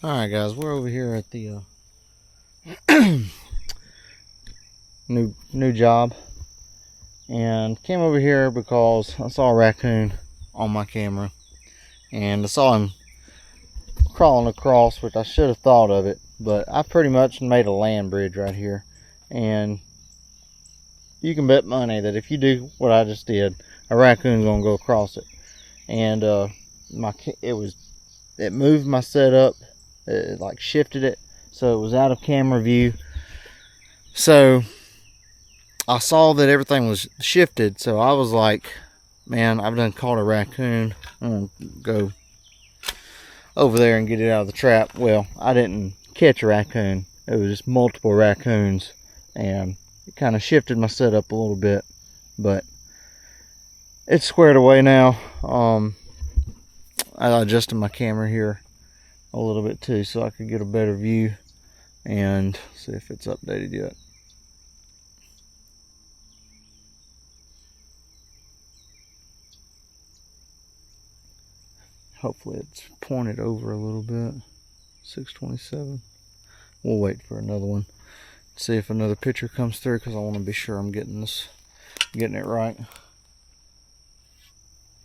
Alright guys, we're over here at the new job, and came over here because I saw a raccoon on my camera, and I saw him crawling across, which I should have thought of it, but I pretty much made a land bridge right here, and you can bet money that if you do what I just did, a raccoon's gonna go across it. And it moved my setup. It like shifted it so it was out of camera view. So I saw that everything was shifted, so I was like, man, I've done caught a raccoon. I'm gonna go over there and get it out of the trap. Well, I didn't catch a raccoon. It was just multiple raccoons, and it kind of shifted my setup a little bit, but it's squared away now. I adjusted my camera here a little bit too so I could get a better view and see if it's updated yet. Hopefully it's pointed over a little bit. 627. We'll wait for another one. See if another picture comes through, because I want to be sure I'm getting it right.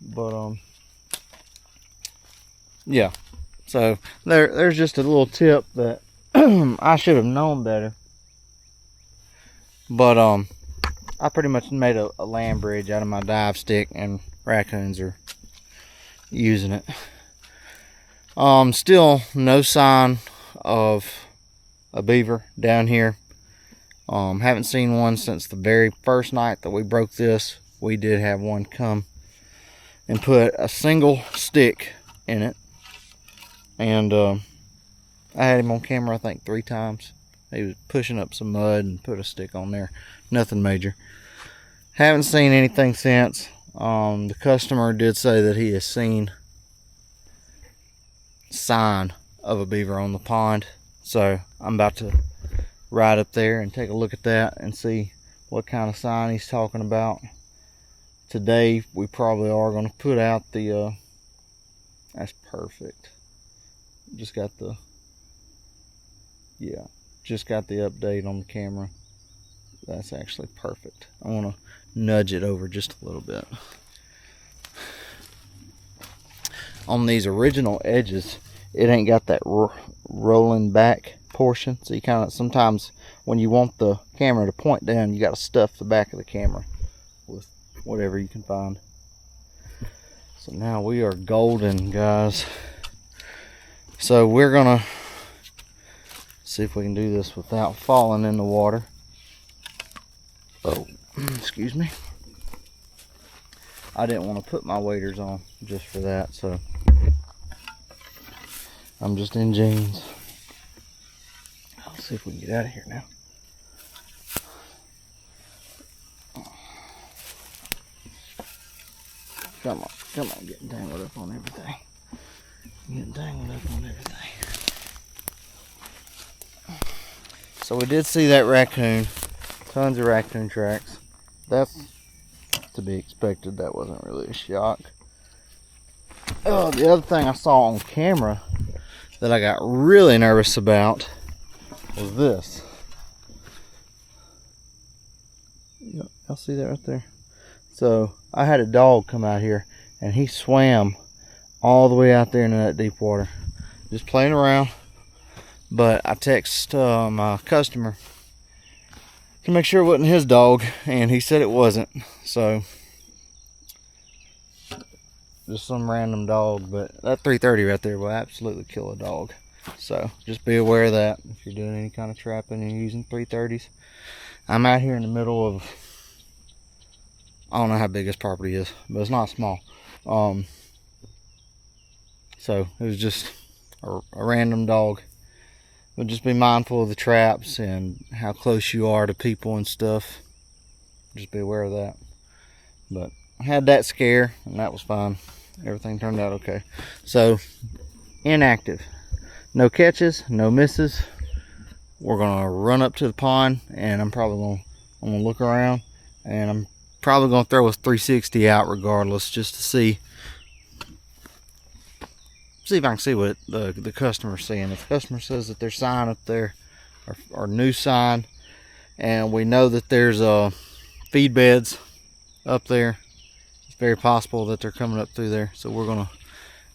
But yeah. So there's just a little tip that I should have known better. But I pretty much made a land bridge out of my dive stick, and raccoons are using it. Still no sign of a beaver down here. Haven't seen one since the very first night that we broke this. We did have one come and put a single stick in it, and I had him on camera I think 3 times. He was pushing up some mud and put a stick on there. Nothing major. Haven't seen anything since. The customer did say that he has seen sign of a beaver on the pond, so I'm about to ride up there and take a look at that and see what kind of sign he's talking about. Today we probably are going to put out the that's perfect. Just got the update on the camera. That's actually perfect. I want to nudge it over just a little bit. On these original edges, it ain't got that rolling back portion, so you kind of, sometimes when you want the camera to point down, you got to stuff the back of the camera with whatever you can find. So now we are golden, guys. So we're gonna see if we can do this without falling in the water. Oh, excuse me. I didn't want to put my waders on just for that, so I'm just in jeans. Let's see if we can get out of here now. Come on, getting tangled up on everything. Getting tangled up on everything. So we did see that raccoon. Tons of raccoon tracks. That's to be expected. That wasn't really a shock. Oh, the other thing I saw on camera that I got really nervous about was this. Y'all see that right there? So I had a dog come out here, and he swam all the way out there into that deep water, just playing around. But I texted my customer to make sure it wasn't his dog, and he said it wasn't. So just some random dog, but that 330 right there will absolutely kill a dog. So just be aware of that if you're doing any kind of trapping and you're using 330s. I'm out here in the middle of, I don't know how big this property is, but it's not small. So it was just a random dog. But just be mindful of the traps and how close you are to people and stuff. Just be aware of that. But I had that scare, and that was fine. Everything turned out okay. So, inactive. No catches, no misses. We're gonna run up to the pond, and I'm gonna look around, and I'm probably gonna throw a 360 out regardless, just to see see if I can see what the customer's saying. If the customer says that there's sign up there, or new sign, and we know that there's feed beds up there, it's very possible that they're coming up through there. So we're gonna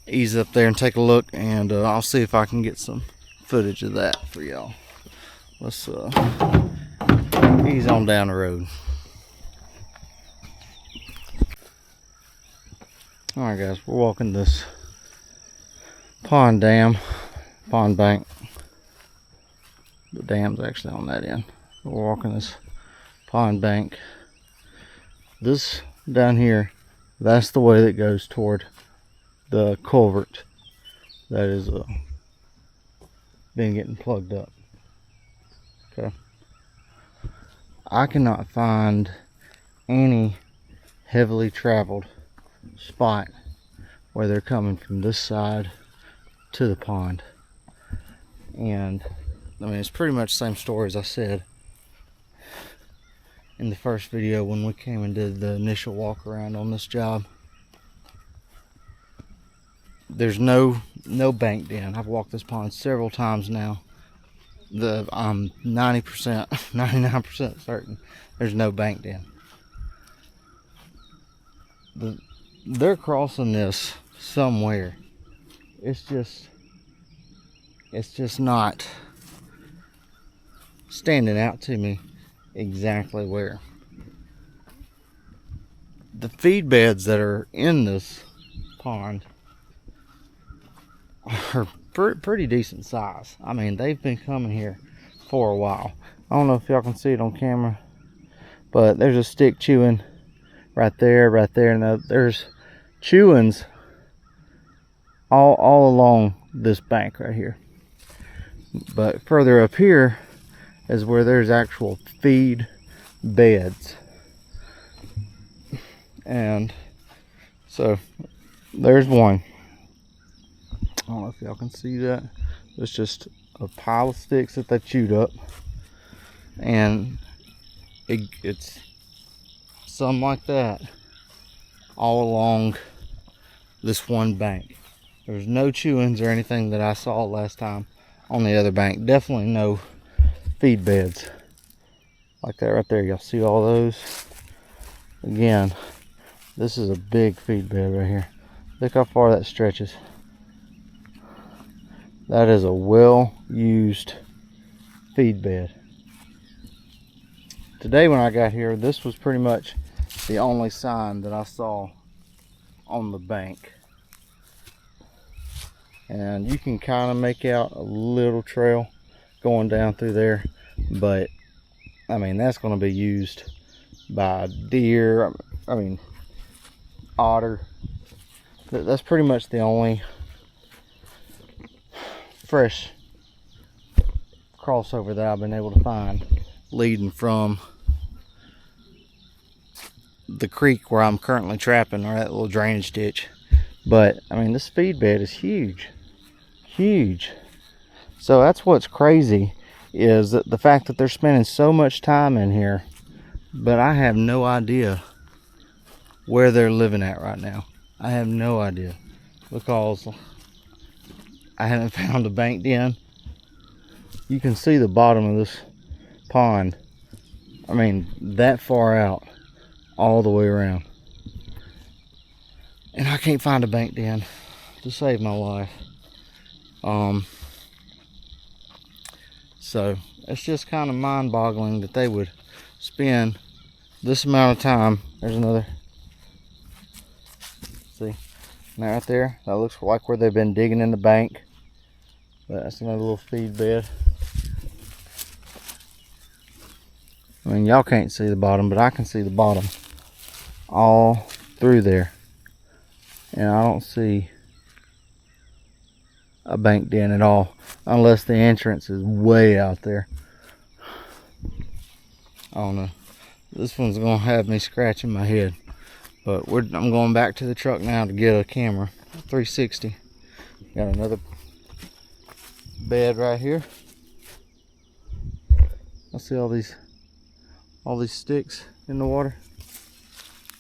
ease up there and take a look, and I'll see if I can get some footage of that for y'all. Let's ease on down the road. All right, guys, we're walking this pond bank. The dam's actually on that end. We're walking this pond bank. This down here, that's the way that goes toward the culvert that is been getting plugged up. Okay, I cannot find any heavily traveled spot where they're coming from this side to the pond. And I mean, it's pretty much the same story as I said in the first video when we came and did the initial walk around on this job. There's no bank den. I've walked this pond several times now. I'm 90%, 99% certain there's no bank den. They're crossing this somewhere. It's just not standing out to me exactly where. The feed beds that are in this pond are pretty decent size. I mean, they've been coming here for a while. I don't know if y'all can see it on camera, but there's a stick chewing right there, and there's chewings all along this bank right here. But further up here is where there's actual feed beds. And so there's one. I don't know if y'all can see that. It's just a pile of sticks that they chewed up, and it's something like that all along this one bank. There's no chewings or anything that I saw last time on the other bank. Definitely no feed beds like that right there. Y'all see all those? Again, this is a big feed bed right here. Look how far that stretches. That is a well-used feed bed. Today when I got here, this was pretty much the only sign that I saw on the bank. And you can kind of make out a little trail going down through there, but I mean, that's going to be used by deer, I mean otter. That's pretty much the only fresh crossover that I've been able to find leading from the creek where I'm currently trapping, or that little drainage ditch. But I mean, this feed bed is huge. So that's what's crazy, is that the fact that they're spending so much time in here, but I have no idea where they're living at right now. I have no idea, because I haven't found a bank den. You can see the bottom of this pond. I mean, that far out, all the way around. And I can't find a bank den to save my life. So it's just kind of mind-boggling that they would spend this amount of time. There's another. See, that right there, that looks like where they've been digging in the bank. But that's another little feed bed. I mean, y'all can't see the bottom, but I can see the bottom all through there. And I don't see a bank den at all, unless the entrance is way out there. I don't know. This one's gonna have me scratching my head. But I'm going back to the truck now to get a camera, 360. Got another bed right here. I see all these sticks in the water,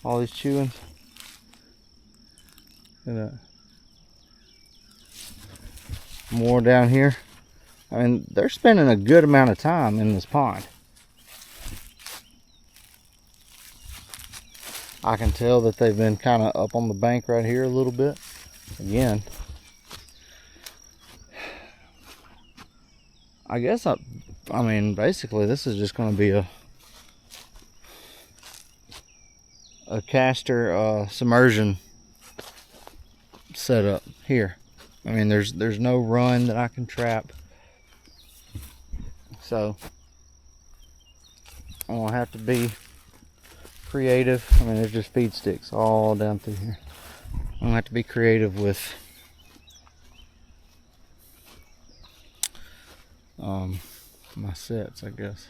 all these chewings. Look at that. more down here. I mean, they're spending a good amount of time in this pond. I can tell that they've been kind of up on the bank right here a little bit. Again, I guess I mean, basically this is just going to be a caster submersion setup here. I mean, there's no run that I can trap, so I'm gonna have to be creative. I mean, there's just feed sticks all down through here. I'm gonna have to be creative with my sets, I guess.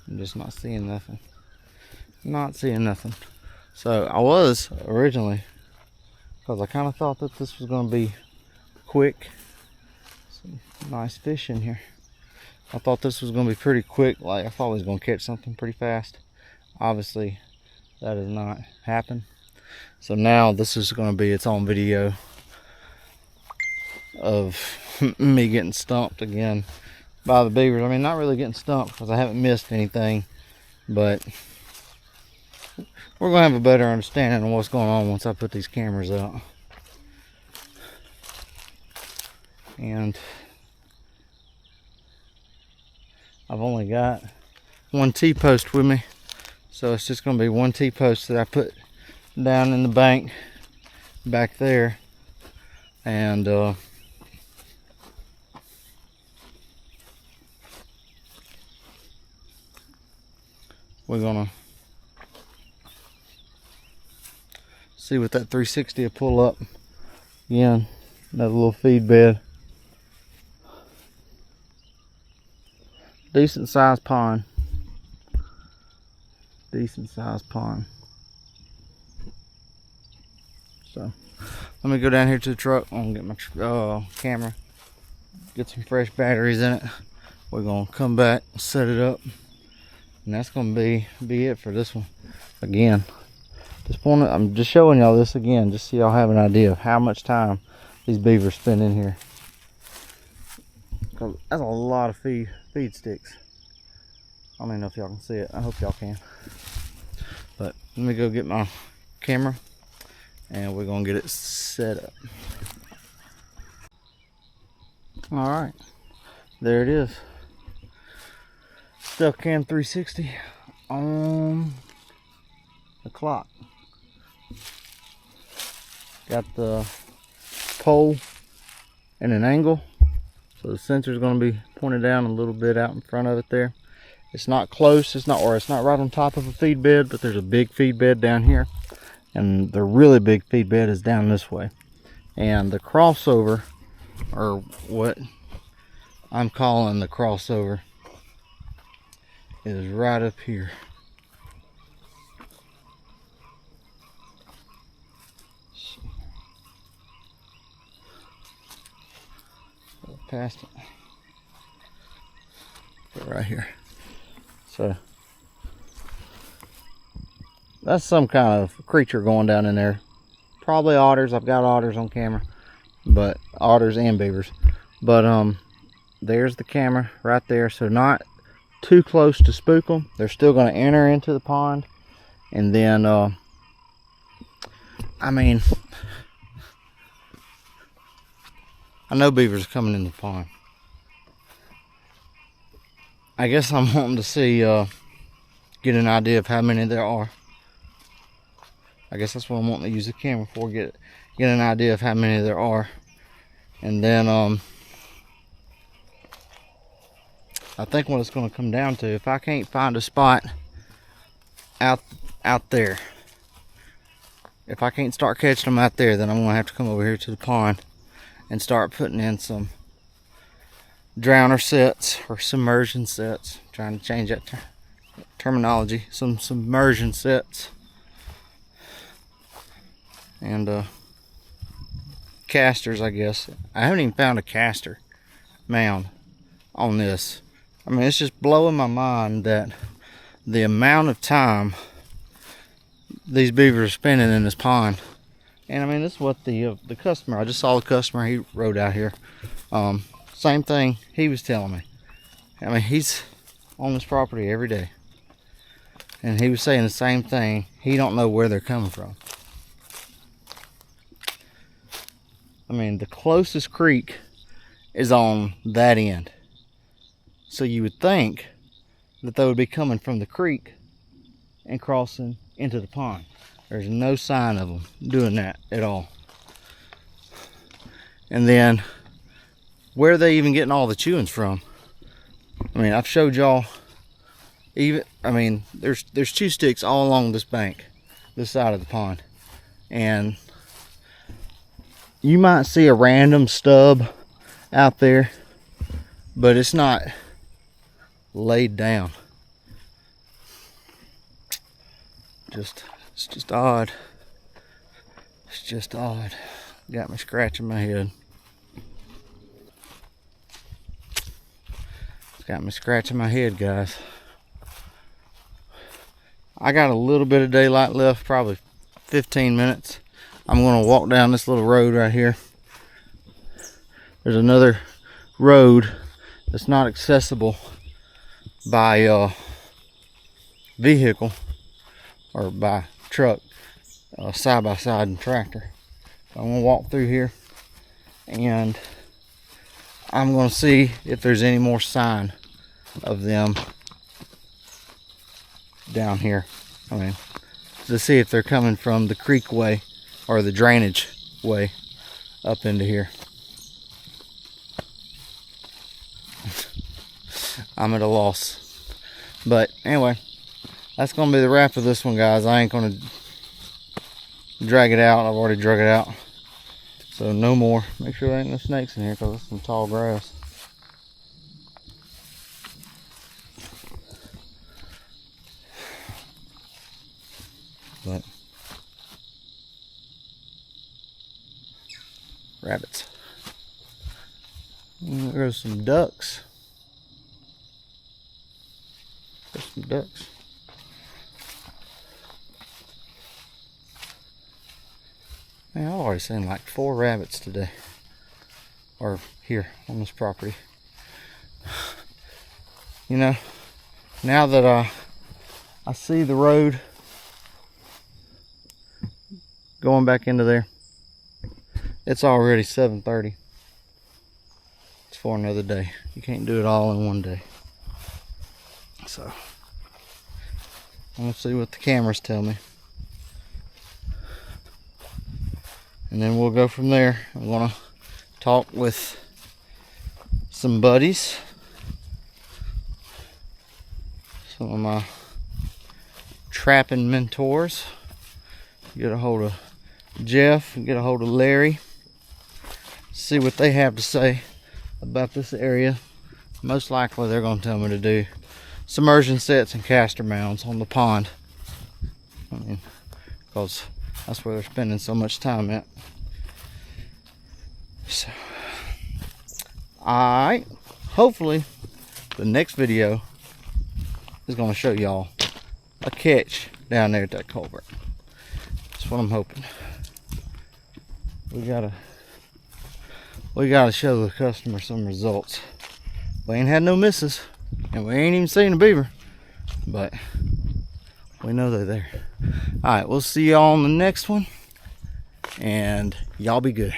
I'm just not seeing nothing. Not seeing nothing. So I was originally, because I kind of thought that this was going to be quick. Some nice fish in here. I thought this was going to be pretty quick. Like, I thought I was going to catch something pretty fast. Obviously, that has not happened. So now this is going to be its own video of me getting stumped again by the beavers. I mean, not really getting stumped because I haven't missed anything, but we're going to have a better understanding of what's going on once I put these cameras out. And I've only got one T-post with me, so it's just going to be one T-post that I put down in the bank back there, and we're gonna see what that 360 will pull up. Again, another little feed bed. Decent sized pond. Decent sized pond. So let me go down here to the truck. I'm gonna get my camera, get some fresh batteries in it. We're gonna come back, set it up, and that's gonna be it for this one. Again, I'm just showing y'all this again, just so y'all have an idea of how much time these beavers spend in here. That's a lot of feed sticks. I don't even know if y'all can see it. I hope y'all can. But let me go get my camera, and we're gonna get it set up. All right, there it is. Cam 360 on the clock. Got the pole in an angle, so the sensor is going to be pointed down a little bit out in front of it there. It's not close, it's not right on top of a feed bed, but there's a big feed bed down here, and the really big feed bed is down this way. And the crossover, or what I'm calling the crossover, is right up here. Go past it. Go right here. So that's some kind of creature going down in there. Probably otters. I've got otters on camera, but otters and beavers. But there's the camera right there. So not too close to spook them. They're still going to enter into the pond, and then I mean, I know beavers are coming in the pond. I guess I'm wanting to see, get an idea of how many there are. I guess that's what I'm wanting to use the camera for, get an idea of how many there are. And then I think what it's going to come down to, if I can't find a spot out there, if I can't start catching them out there, then I'm going to have to come over here to the pond and start putting in some drowner sets or submersion sets. I'm trying to change that terminology. Some submersion sets. And casters, I guess. I haven't even found a caster mound on this. I mean, it's just blowing my mind that the amount of time these beavers are spinning in this pond. And I mean, this is what the customer, I just saw the customer, he rode out here. Same thing he was telling me. I mean, he's on this property every day. And he was saying the same thing. He don't know where they're coming from. I mean, the closest creek is on that end. So you would think that they would be coming from the creek and crossing into the pond. There's no sign of them doing that at all. And then, where are they even getting all the chewings from? I mean, I've showed y'all, there's chew sticks all along this bank, this side of the pond. And you might see a random stub out there, but it's not laid down. It's just odd. It's just odd. Got me scratching my head. It's got me scratching my head, guys. I got a little bit of daylight left, probably 15 minutes. I'm gonna walk down this little road right here. There's another road that's not accessible by vehicle or by truck, side by side and tractor. I'm gonna walk through here and I'm gonna see if there's any more sign of them down here. I mean, to see if they're coming from the creek way or the drainage way up into here. I'm at a loss. But anyway, that's gonna be the wrap of this one, guys. I ain't gonna drag it out. I've already drug it out. So no more. Make sure there ain't no snakes in here because there's some tall grass. But rabbits. There's some ducks. There's some ducks. Man, I've already seen like 4 rabbits today. Or here on this property. You know, now that I see the road going back into there, it's already 7:30. It's for another day. You can't do it all in one day. So I'm gonna see what the cameras tell me, and then we'll go from there. I'm gonna talk with some buddies, some of my trapping mentors. Get a hold of Jeff and get a hold of Larry, see what they have to say about this area. Most likely they're going to tell me to do submersion sets and caster mounds on the pond. I mean, because that's where they're spending so much time at. So, alright, hopefully the next video is going to show y'all a catch down there at that culvert. That's what I'm hoping. We gotta show the customer some results. We ain't had no misses, and we ain't even seen a beaver, but we know they're there. All right, we'll see y'all on the next one, and y'all be good.